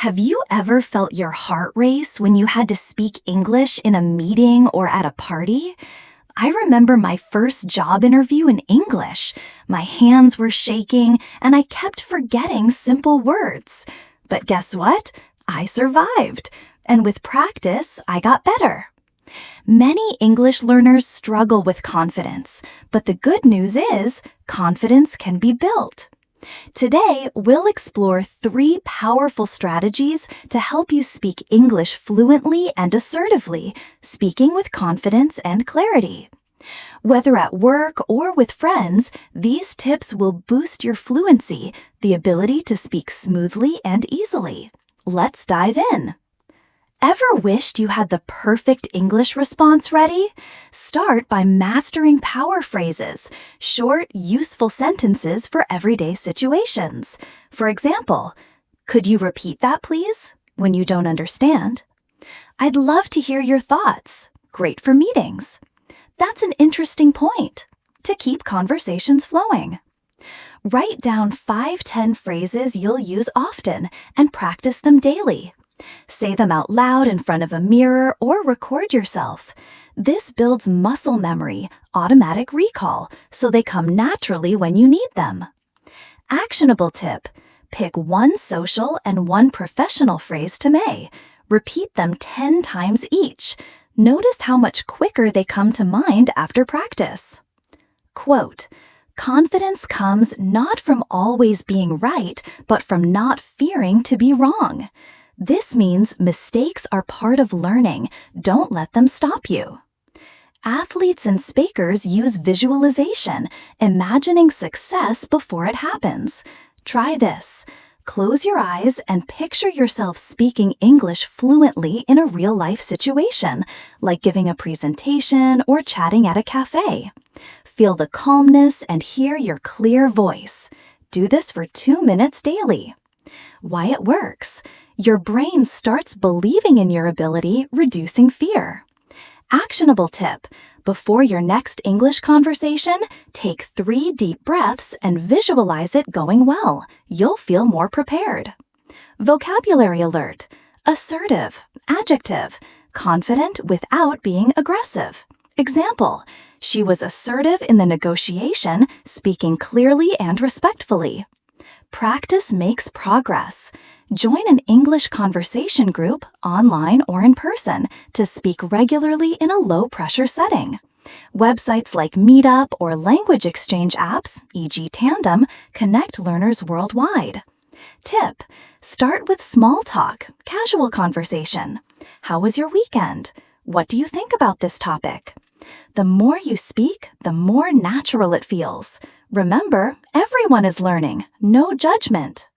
Have you ever felt your heart race when you had to speak English in a meeting or at a party? I remember my first job interview in English. My hands were shaking and I kept forgetting simple words. But guess what? I survived. And with practice, I got better. Many English learners struggle with confidence, but the good news is confidence can be built. Today, we'll explore 3 powerful strategies to help you speak English fluently and assertively, speaking with confidence and clarity. Whether at work or with friends, these tips will boost your fluency, the ability to speak smoothly and easily. Let's dive in. Ever wished you had the perfect English response ready? Start by mastering power phrases, short, useful sentences for everyday situations. For example, could you repeat that, please? When you don't understand. I'd love to hear your thoughts. Great for meetings. That's an interesting point. To keep conversations flowing. Write down 5-10 phrases you'll use often and practice them daily. Say them out loud in front of a mirror or record yourself. This builds muscle memory, automatic recall, so they come naturally when you need them. Actionable tip: pick 1 social and 1 professional phrase to may. Repeat them 10 times each. Notice how much quicker they come to mind after practice. Quote, "Confidence comes not from always being right, but from not fearing to be wrong." This means mistakes are part of learning. Don't let them stop you. Athletes and speakers use visualization, imagining success before it happens. Try this. Close your eyes and picture yourself speaking English fluently in a real-life situation, like giving a presentation or chatting at a cafe. Feel the calmness and hear your clear voice. Do this for 2 minutes daily. Why it works. Your brain starts believing in your ability, reducing fear. Actionable tip: before your next English conversation, take 3 deep breaths and visualize it going well. You'll feel more prepared. Vocabulary alert: assertive, adjective, confident without being aggressive. Example: she was assertive in the negotiation, speaking clearly and respectfully. Practice makes progress. Join an English conversation group, online or in person, to speak regularly in a low-pressure setting. Websites like Meetup or language exchange apps, e.g. Tandem, connect learners worldwide. Tip: start with small talk, casual conversation. How was your weekend? What do you think about this topic? The more you speak, the more natural it feels. Remember, everyone is learning, no judgment.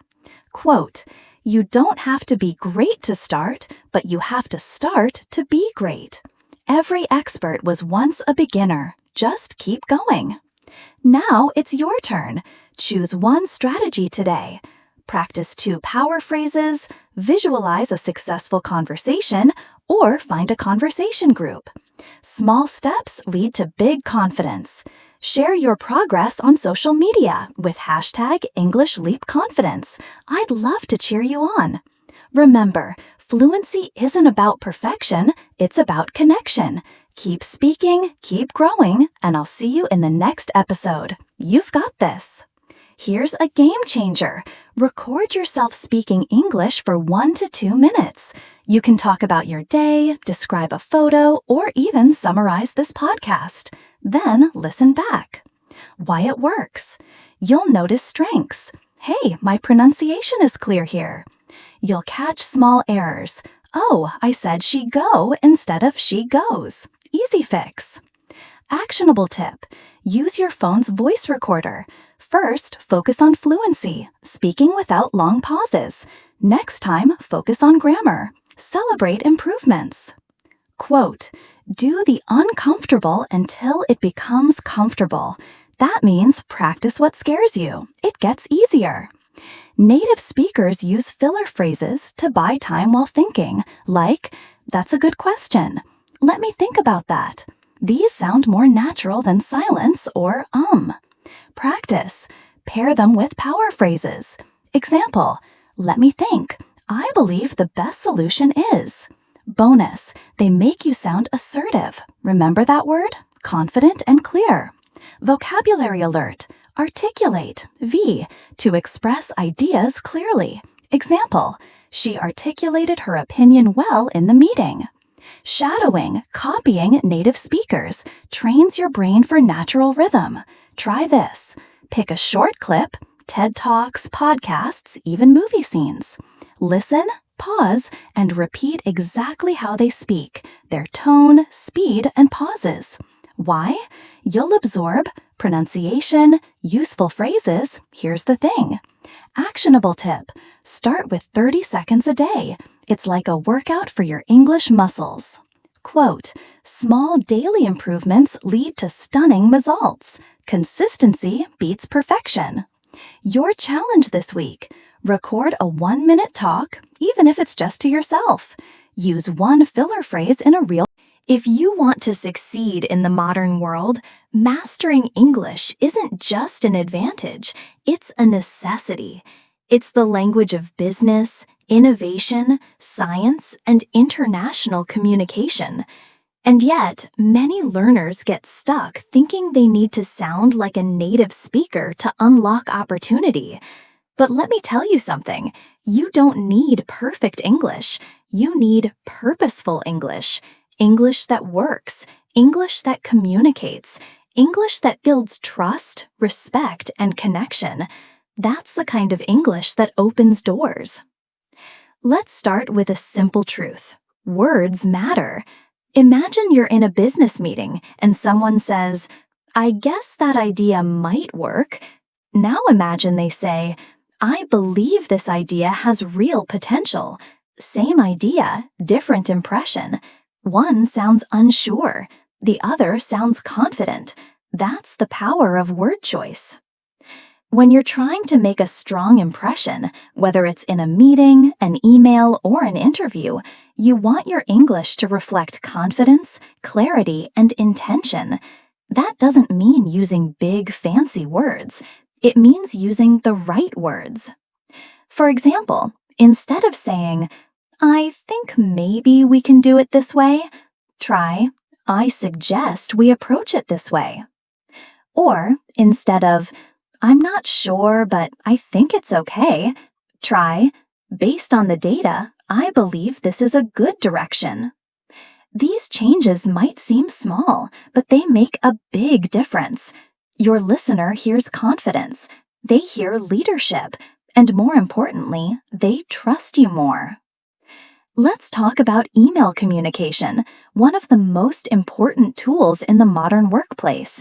Quote, "You don't have to be great to start, but you have to start to be great. Every expert was once a beginner. Just keep going." Now it's your turn. Choose 1 strategy today. Practice 2 power phrases, visualize a successful conversation, or find a conversation group. Small steps lead to big confidence. Share your progress on social media with #EnglishLeapConfidence. I'd love to cheer you on. Remember, fluency isn't about perfection, it's about connection. Keep speaking, keep growing, and I'll see you in the next episode. You've got this. Here's a game changer. Record yourself speaking English for 1 to 2 minutes. You can talk about your day, describe a photo, or even summarize this podcast. Then listen back. Why it works. You'll notice strengths. Hey, my pronunciation is clear here. You'll catch small errors. Oh, I said she go instead of she goes. Easy fix. Actionable tip: use your phone's voice recorder. First, focus on fluency, speaking without long pauses. Next time, focus on grammar. Celebrate improvements. Quote, "Do the uncomfortable until it becomes comfortable." That means practice what scares you. It gets easier. Native speakers use filler phrases to buy time while thinking, like, "That's a good question. Let me think about that." These sound more natural than silence or Practice. Pair them with power phrases. Example: "Let me think. I believe the best solution is. Bonus, they make you sound assertive. Remember that word? Confident and clear. Vocabulary alert. Articulate. V. To express ideas clearly. Example, she articulated her opinion well in the meeting. Shadowing, copying native speakers, trains your brain for natural rhythm. Try this. Pick a short clip, TED Talks, podcasts, even movie scenes. Listen, pause, and repeat exactly how they speak, their tone, speed, and pauses. Why? You'll absorb pronunciation, useful phrases. Here's the thing. Actionable tip. Start with 30 seconds a day. It's like a workout for your English muscles. Quote, small daily improvements lead to stunning results. Consistency beats perfection. Your challenge this week. Record a 1-minute talk, even if it's just to yourself. Use one filler phrase in a real. If you want to succeed in the modern world, mastering English isn't just an advantage, it's a necessity. It's the language of business, innovation, science, and international communication. And yet, many learners get stuck thinking they need to sound like a native speaker to unlock opportunity. But let me tell you something, you don't need perfect English. You need purposeful English. English that works, English that communicates, English that builds trust, respect, and connection. That's the kind of English that opens doors. Let's start with a simple truth. Words matter. Imagine you're in a business meeting and someone says, I guess that idea might work. Now imagine they say, I believe this idea has real potential. Same idea, different impression. One sounds unsure, the other sounds confident. That's the power of word choice. When you're trying to make a strong impression, whether it's in a meeting, an email, or an interview, you want your English to reflect confidence, clarity, and intention. That doesn't mean using big, fancy words. It means using the right words. For example, instead of saying, I think maybe we can do it this way, try, I suggest we approach it this way. Or instead of, I'm not sure, but I think it's okay, try, based on the data, I believe this is a good direction. These changes might seem small, but they make a big difference. Your listener hears confidence, they hear leadership, and more importantly, they trust you more. Let's talk about email communication, one of the most important tools in the modern workplace.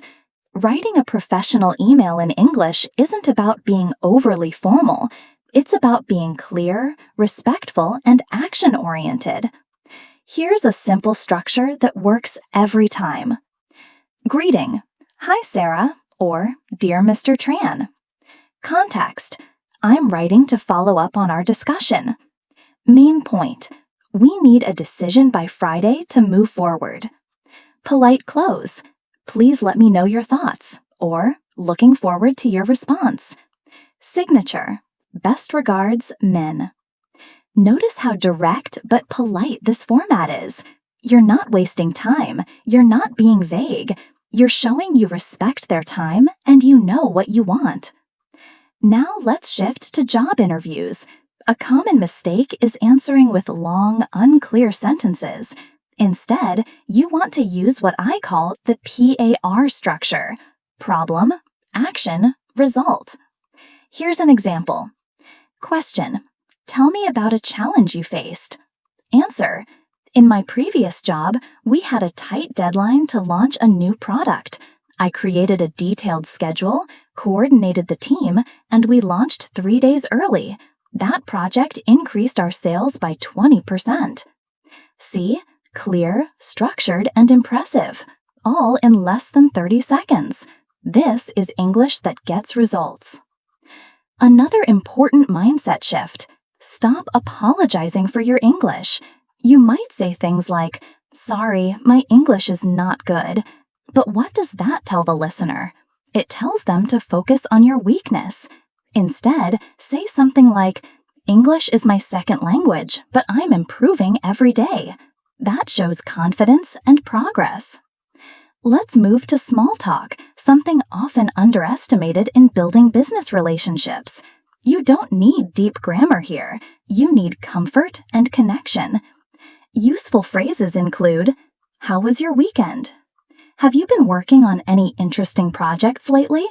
Writing a professional email in English isn't about being overly formal. It's about being clear, respectful, and action-oriented. Here's a simple structure that works every time. Greeting. Hi, Sarah, or Dear Mr. Tran. Context. I'm writing to follow up on our discussion. Main point. We need a decision by Friday to move forward. Polite close. Please let me know your thoughts, or looking forward to your response. Signature. Best regards, Min. Notice how direct but polite this format is. You're not wasting time. You're not being vague. You're showing you respect their time and you know what you want. Now let's shift to job interviews. A common mistake is answering with long, unclear sentences. Instead, you want to use what I call the PAR structure: problem, action, result. Here's an example. Question: tell me about a challenge you faced. Answer: in my previous job, we had a tight deadline to launch a new product. I created a detailed schedule, coordinated the team, and we launched 3 days early. That project increased our sales by 20%. See? Clear, structured, and impressive, all in less than 30 seconds. This is English that gets results. Another important mindset shift: stop apologizing for your English. You might say things like, sorry, my English is not good. But what does that tell the listener? It tells them to focus on your weakness. Instead, say something like, English is my second language, but I'm improving every day. That shows confidence and progress. Let's move to small talk, something often underestimated in building business relationships. You don't need deep grammar here. You need comfort and connection. Useful phrases include, "How was your weekend?" "Have you been working on any interesting projects lately?"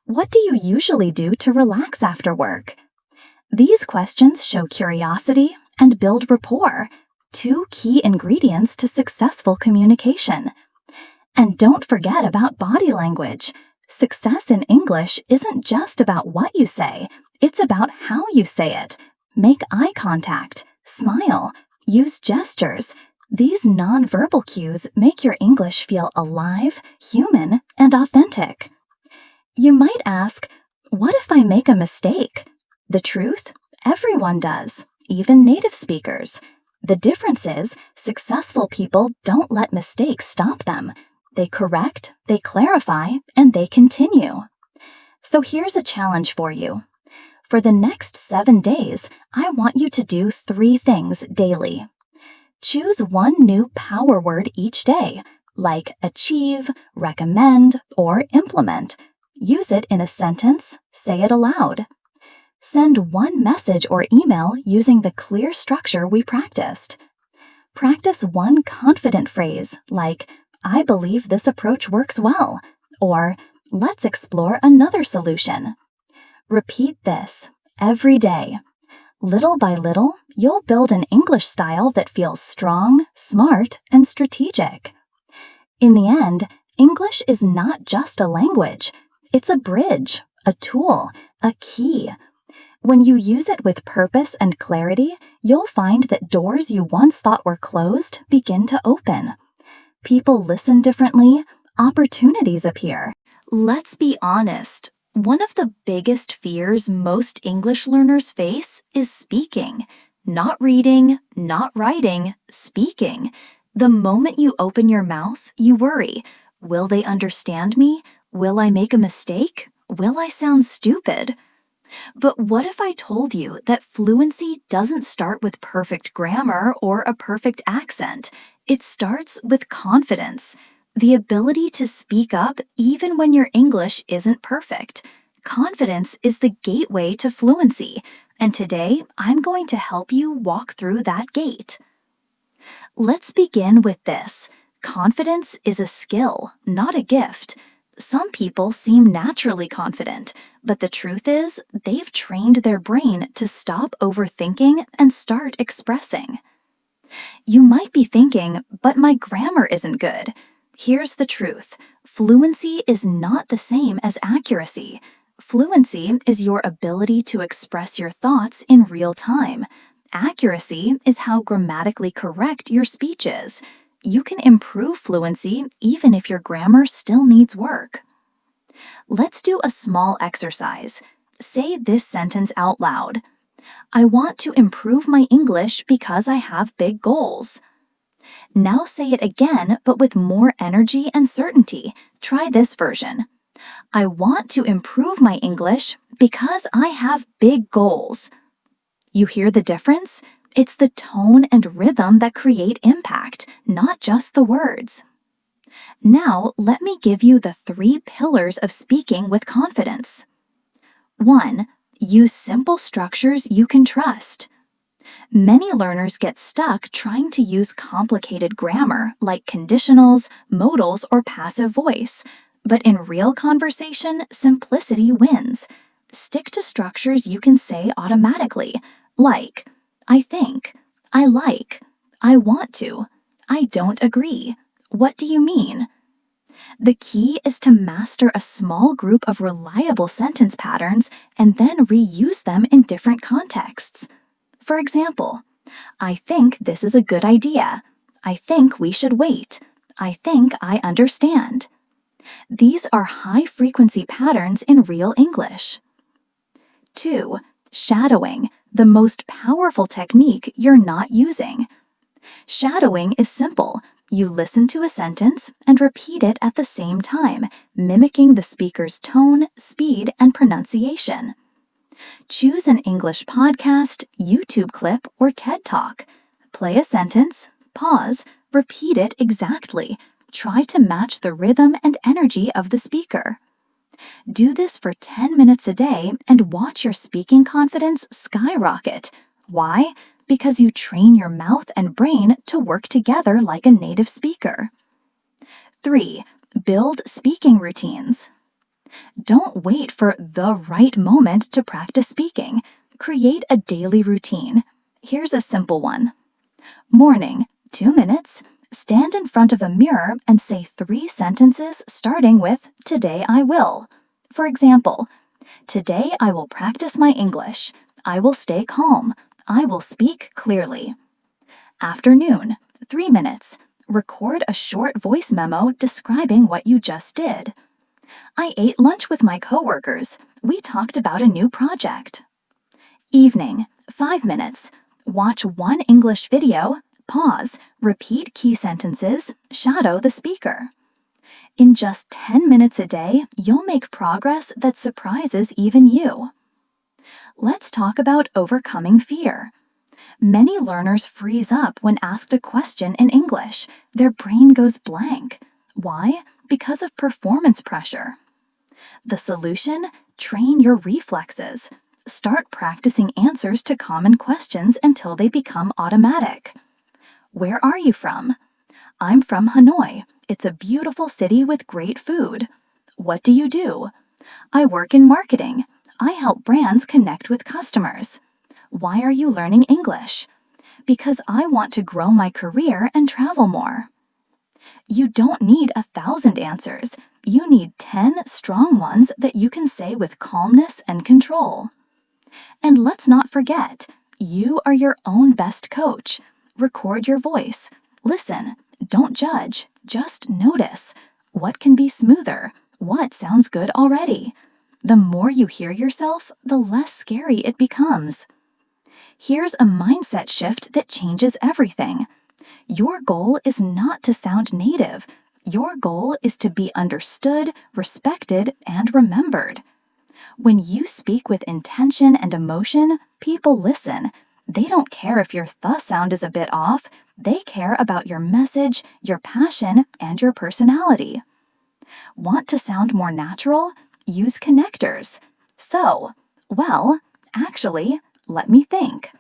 "What do you usually do to relax after work?" These questions show curiosity and build rapport, two key ingredients to successful communication. And don't forget about body language. Success in English isn't just about what you say, it's about how you say it. Make eye contact, smile, use gestures. These nonverbal cues make your English feel alive, human, and authentic. You might ask, what if I make a mistake? The truth? Everyone does, even native speakers. The difference is, successful people don't let mistakes stop them. They correct, they clarify, and they continue. So here's a challenge for you. For the next 7 days, I want you to do 3 things daily. Choose one new power word each day, like achieve, recommend, or implement. Use it in a sentence, say it aloud. Send one message or email using the clear structure we practiced. Practice one confident phrase, like, "I believe this approach works well," or "Let's explore another solution." Repeat this every day. Little by little, you'll build an English style that feels strong, smart, and strategic. In the end, English is not just a language. It's a bridge, a tool, a key. When you use it with purpose and clarity, you'll find that doors you once thought were closed begin to open. People listen differently, opportunities appear. Let's be honest. One of the biggest fears most English learners face is speaking. Not reading, not writing, speaking. The moment you open your mouth, you worry. Will they understand me? Will I make a mistake? Will I sound stupid? But what if I told you that fluency doesn't start with perfect grammar or a perfect accent? It starts with confidence, the ability to speak up even when your English isn't perfect. Confidence is the gateway to fluency, and today I'm going to help you walk through that gate. Let's begin with this. Confidence is a skill, not a gift. Some people seem naturally confident, but the truth is they've trained their brain to stop overthinking and start expressing. You might be thinking, but my grammar isn't good. Here's the truth. Fluency is not the same as accuracy. Fluency is your ability to express your thoughts in real time. Accuracy is how grammatically correct your speech is. You can improve fluency even if your grammar still needs work. Let's do a small exercise. Say this sentence out loud. I want to improve my English because I have big goals. Now say it again, but with more energy and certainty. Try this version. I want to improve my English because I have big goals. You hear the difference? It's the tone and rhythm that create impact, not just the words. Now, let me give you the 3 pillars of speaking with confidence. 1. Use simple structures you can trust. Many learners get stuck trying to use complicated grammar like conditionals, modals, or passive voice. But in real conversation, simplicity wins. Stick to structures you can say automatically, like, I think, I like, I want to, I don't agree. What do you mean? The key is to master a small group of reliable sentence patterns and then reuse them in different contexts. For example, I think this is a good idea. I think we should wait. I think I understand. These are high-frequency patterns in real English. 2. Shadowing, the most powerful technique you're not using. Shadowing is simple. You listen to a sentence and repeat it at the same time, mimicking the speaker's tone, speed, and pronunciation. Choose an English podcast, YouTube clip, or TED Talk. Play a sentence, pause, repeat it exactly. Try to match the rhythm and energy of the speaker. Do this for 10 minutes a day and watch your speaking confidence skyrocket. Why? Because you train your mouth and brain to work together like a native speaker. 3. Build speaking routines. Don't wait for the right moment to practice speaking. Create a daily routine. Here's a simple one. Morning, 2 minutes. Stand in front of a mirror and say 3 sentences starting with, "Today I will." For example, "Today I will practice my English. I will stay calm. I will speak clearly." Afternoon, 3 minutes. Record a short voice memo describing what you just did. "I ate lunch with my coworkers. We talked about a new project." Evening, 5 minutes. Watch one English video, pause, repeat key sentences, shadow the speaker. In just 10 minutes a day, you'll make progress that surprises even you. Let's talk about overcoming fear. Many learners freeze up when asked a question in English. Their brain goes blank. Why? Because of performance pressure. The solution? Train your reflexes. Start practicing answers to common questions until they become automatic. Where are you from? I'm from Hanoi. It's a beautiful city with great food. What do you do? I work in marketing. I help brands connect with customers. Why are you learning English? Because I want to grow my career and travel more. You don't need 1,000 answers. You need 10 strong ones that you can say with calmness and control. And let's not forget, you are your own best coach. Record your voice. Listen. Don't judge. Just notice. What can be smoother? What sounds good already? The more you hear yourself, the less scary it becomes. Here's a mindset shift that changes everything. Your goal is not to sound native. Your goal is to be understood, respected, and remembered. When you speak with intention and emotion, people listen. They don't care if your th sound is a bit off. They care about your message, your passion, and your personality. Want to sound more natural? Use connectors. So, well, actually, let me think.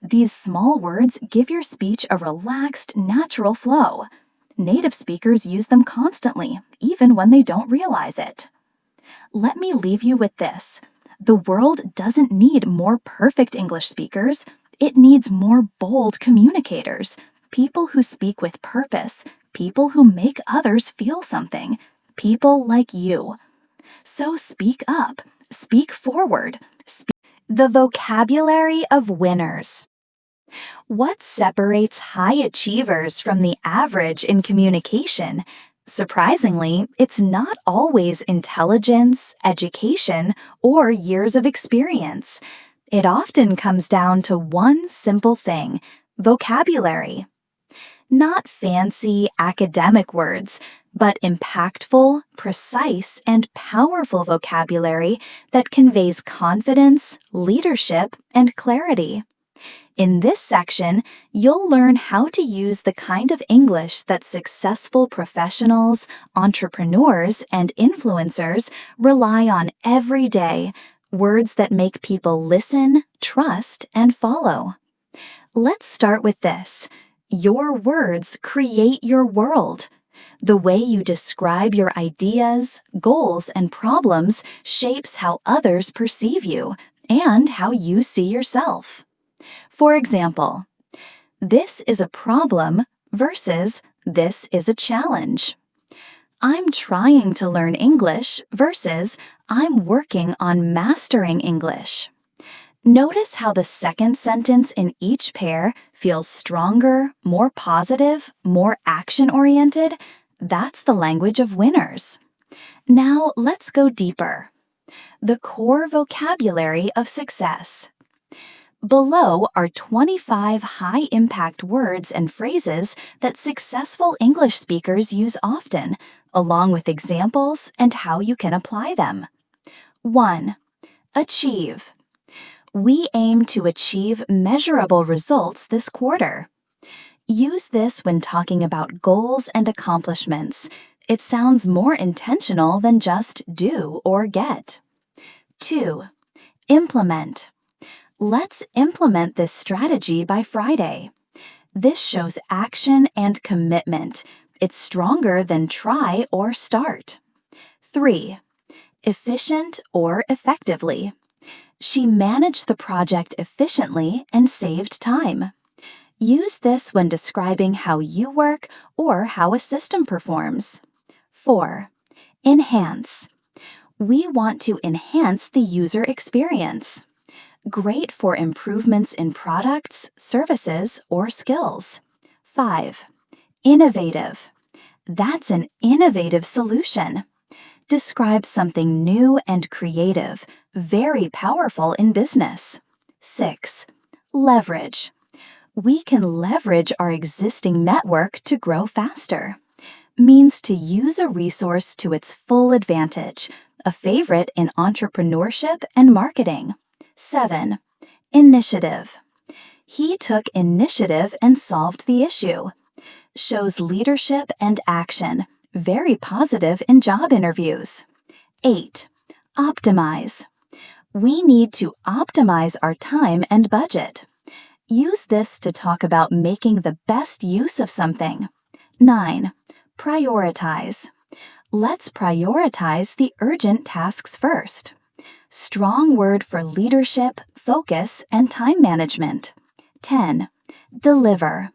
These small words give your speech a relaxed, natural flow. Native speakers use them constantly, even when they don't realize it. Let me leave you with this. The world doesn't need more perfect English speakers. It needs more bold communicators, people who speak with purpose, people who make others feel something, people like you. So speak up, speak forward. The vocabulary of winners. What separates high achievers from the average in communication? Surprisingly, it's not always intelligence, education, or years of experience. It often comes down to one simple thing: vocabulary. Not fancy academic words, but impactful, precise, and powerful vocabulary that conveys confidence, leadership, and clarity. In this section, you'll learn how to use the kind of English that successful professionals, entrepreneurs, and influencers rely on every day, words that make people listen, trust, and follow. Let's start with this. Your words create your world. The way you describe your ideas, goals, and problems shapes how others perceive you and how you see yourself. For example, this is a problem versus this is a challenge. I'm trying to learn English versus I'm working on mastering English. Notice how the second sentence in each pair feels stronger, more positive, more action-oriented. That's the language of winners. Now let's go deeper. The core vocabulary of success. Below are 25 high-impact words and phrases that successful English speakers use often, along with examples and how you can apply them. 1. Achieve. We aim to achieve measurable results this quarter. Use this when talking about goals and accomplishments. It sounds more intentional than just do or get. 2. Implement. Let's implement this strategy by Friday. This shows action and commitment. It's stronger than try or start. 3. Efficient or effectively. She managed the project efficiently and saved time. Use this when describing how you work or how a system performs. 4. Enhance. We want to enhance the user experience. Great for improvements in products, services, or skills. 5. Innovative. That's an innovative solution. Describe something new and creative, very powerful in business. 6. Leverage. We can leverage our existing network to grow faster. Means to use a resource to its full advantage, a favorite in entrepreneurship and marketing. 7. Initiative. He took initiative and solved the issue. Shows leadership and action, very positive in job interviews. 8. Optimize. We need to optimize our time and budget. Use this to talk about making the best use of something. 9. Prioritize. Let's prioritize the urgent tasks first. Strong word for leadership, focus, and time management. 10. Deliver.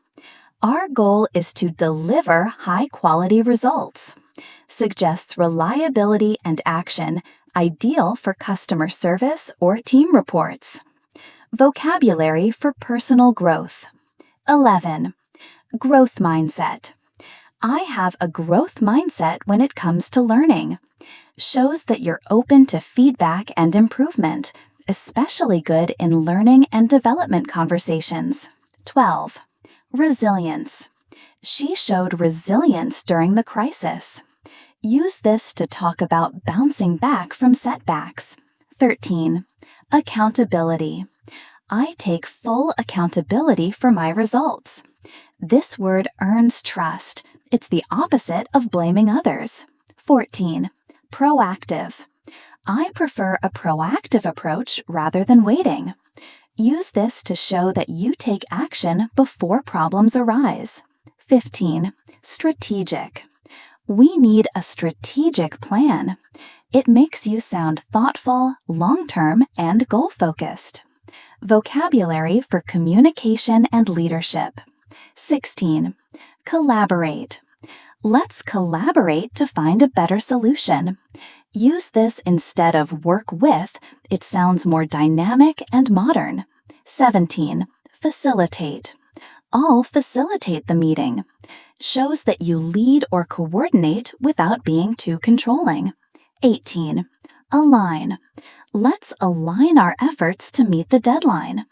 Our goal is to deliver high-quality results. Suggests reliability and action, ideal for customer service or team reports. Vocabulary for personal growth. 11. Growth mindset. I have a growth mindset when it comes to learning. Shows that you're open to feedback and improvement, especially good in learning and development conversations. 12. Resilience. She showed resilience during the crisis. Use this to talk about bouncing back from setbacks. 13. Accountability. I take full accountability for my results. This word earns trust. It's the opposite of blaming others. 14. Proactive. I prefer a proactive approach rather than waiting. Use this to show that you take action before problems arise. 15. Strategic. We need a strategic plan. It makes you sound thoughtful, long-term, and goal-focused. Vocabulary for communication and leadership. 16. Collaborate. Let's collaborate to find a better solution. Use this instead of work with. It sounds more dynamic and modern. 17. Facilitate. I'll facilitate the meeting. Shows that you lead or coordinate without being too controlling. 18. Align. Let's align our efforts to meet the deadline.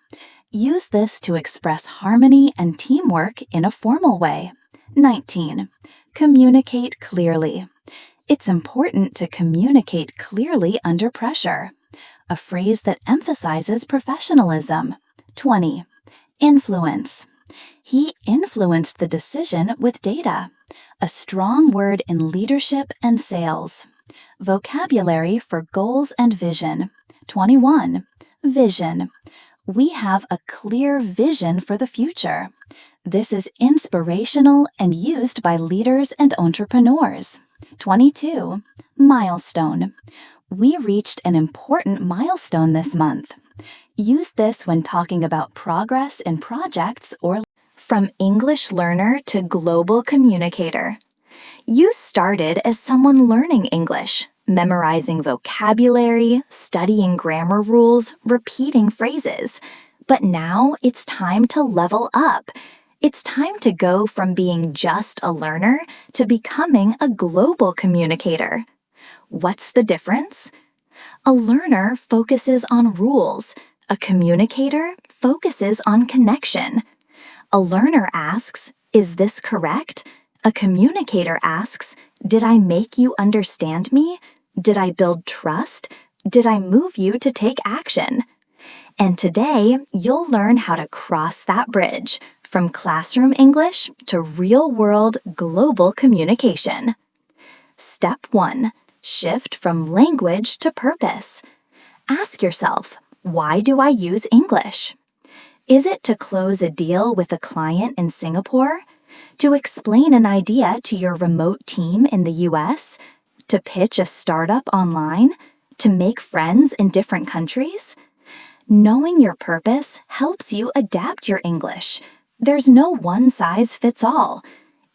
Use this to express harmony and teamwork in a formal way. 19. Communicate clearly. It's important to communicate clearly under pressure. A phrase that emphasizes professionalism. 20. Influence. He influenced the decision with data. A strong word in leadership and sales. Vocabulary for goals and vision. 21. Vision. We have a clear vision for the future. This is inspirational and used by leaders and entrepreneurs. 22. Milestone. We reached an important milestone this month. Use this when talking about progress in projects or from English learner to global communicator. You started as someone learning English, memorizing vocabulary, studying grammar rules, repeating phrases. But now it's time to level up. It's time to go from being just a learner to becoming a global communicator. What's the difference? A learner focuses on rules. A communicator focuses on connection. A learner asks, "Is this correct?" A communicator asks, "Did I make you understand me? Did I build trust? Did I move you to take action?" And today, you'll learn how to cross that bridge from classroom English to real-world global communication. Step 1. Shift from language to purpose. Ask yourself, why do I use English? Is it to close a deal with a client in Singapore? To explain an idea to your remote team in the US? To pitch a startup online? To make friends in different countries? Knowing your purpose helps you adapt your English. There's no one-size-fits-all.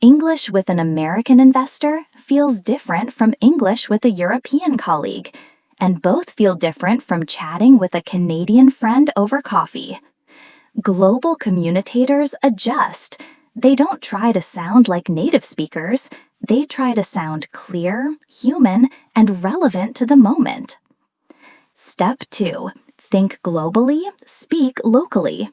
English with an American investor feels different from English with a European colleague, and both feel different from chatting with a Canadian friend over coffee. Global communicators adjust. They don't try to sound like native speakers. They try to sound clear, human, and relevant to the moment. Step 2. Think globally, speak locally.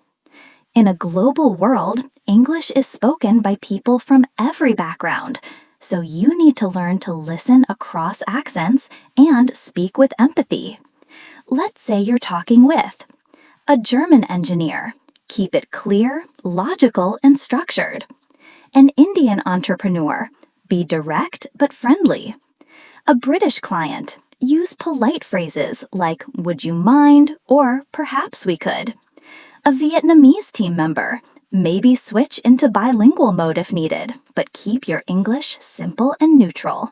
In a global world, English is spoken by people from every background, so you need to learn to listen across accents and speak with empathy. Let's say you're talking with a German engineer. Keep it clear, logical, and structured. An Indian entrepreneur. Be direct but friendly. A British client. Use polite phrases like, would you mind, or perhaps we could. A Vietnamese team member. Maybe switch into bilingual mode if needed, but keep your English simple and neutral.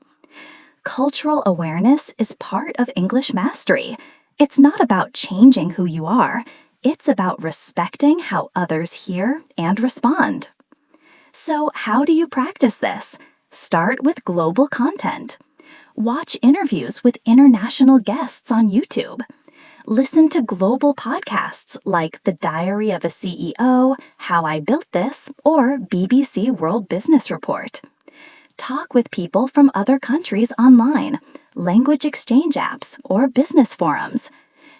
Cultural awareness is part of English mastery. It's not about changing who you are. It's about respecting how others hear and respond. So, how do you practice this? Start with global content. Watch interviews with international guests on YouTube. Listen to global podcasts like The Diary of a CEO, How I Built This, or BBC World Business Report. Talk with people from other countries online, language exchange apps, or business forums.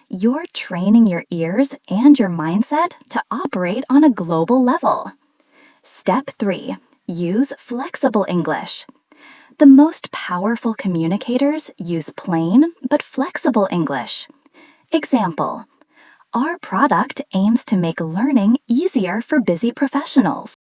You're training your ears and your mindset to operate on a global level. Step 3. Use flexible English. The most powerful communicators use plain but flexible English. Example: our product aims to make learning easier for busy professionals.